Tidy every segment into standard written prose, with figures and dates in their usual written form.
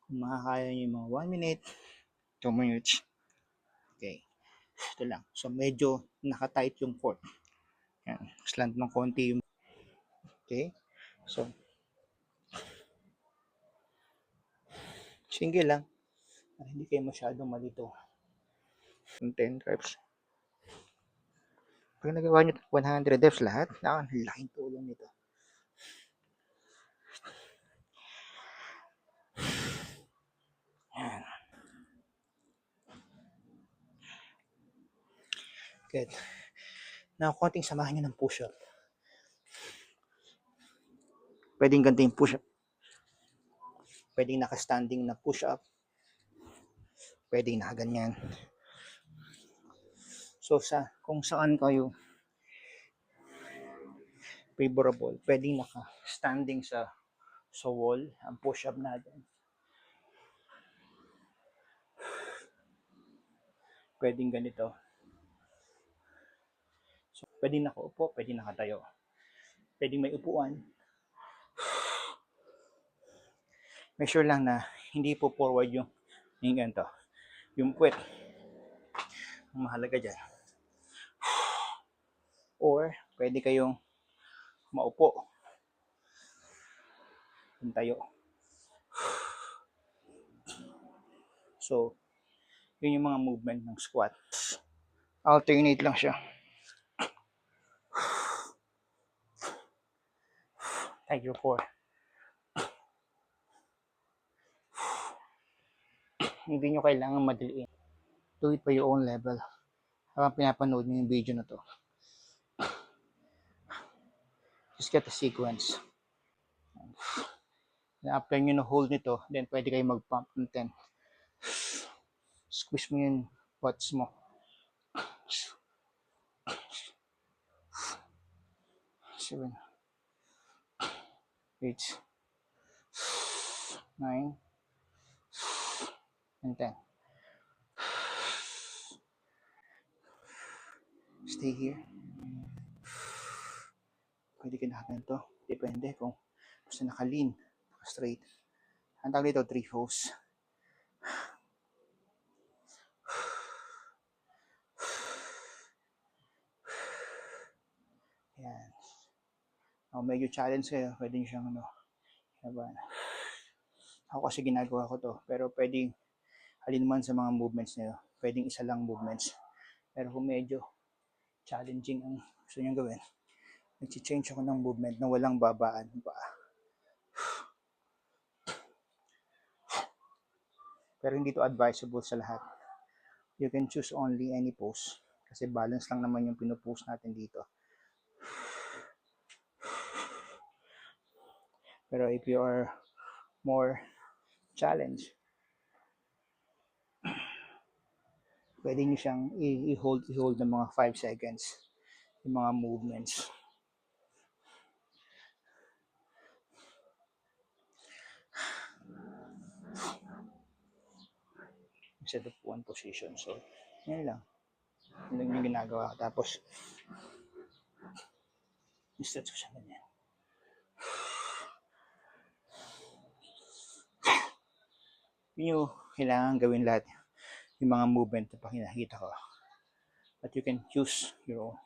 Kung makakaya nyo yung mga 1 minute, 2 minutes. Okay. Ito lang. So, medyo nakatight yung core. Yan. Slant ng konti yung... Okay. So, single lang. Para hindi kayo masyadong malito. 10 reps. Pag nagawa nyo 100 reps lahat, laking tulong nito. Yan. Good. Now, konting samahan nyo ng push-up. Pwedeng ganito yung push-up. Pwedeng naka-standing na push-up. Pwedeng nakaganyan. So, kung saan kayo favorable, pwedeng naka-standing sa wall ang push-up natin. Pwedeng ganito. So, pwedeng nakaupo, pwedeng nakatayo. Pwedeng may upuan. Make sure lang na hindi po forward yung ganito. Yung puwet. Ang mahalaga dyan. Or, pwede kayong maupo. Yung tayo. So, yun yung mga movement ng squat. Alternate lang siya. Tiger 4. Hindi nyo kailangan madaliin. Do it by your own level. Habang pinapanood nyo yung video na to. Just get the sequence. And after nyo na hold nito, then pwede kayo mag-pump ng 10. Squeeze mo yung butts mo. 7, 8, 9, and 10. Stay here. Pwede ka nakaganto. Depende kung gusto naka-lean, naka-straight. Ang tawag dito, 3 pose. Yan. Medyo challenge kayo, pwede nyo siyang ako kasi ginagawa ko to, pero pwedeng halin man sa mga movements nyo, pwedeng isa lang movements. Pero kung medyo challenging ang gusto nyo gawin, nag-change ako ng movement na walang babaan pa. Pero hindi to advisable sa lahat. You can choose only any pose kasi balance lang naman yung pinupose natin dito. Pero if you are more challenged, pwede nyo siyang i-hold ng mga 5 seconds yung mga movements. Instead of one position. So, yan lang. Yan lang yung ginagawa ko. Tapos, i-stretch ko siya ganyan. Yun yung kailangan gawin lahat. Yung mga movement na pakikita ko. But you can choose your own.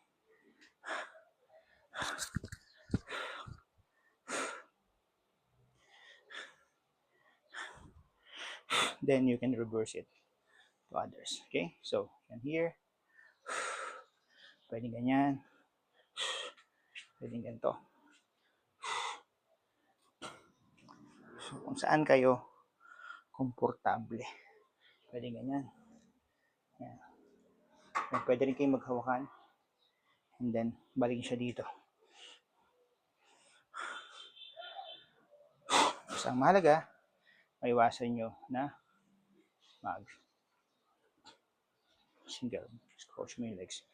Then you can reverse it to others. Okay? So, yan here. Pwedeng ganyan. Pwedeng ganito. So, kung saan kayo komportable. Pwedeng ganyan. Yan. Pwede rin kayong maghawakan. And then, balik siya dito. So, ang mahalaga, maiwasan nyo na single. Scratch mo yung legs.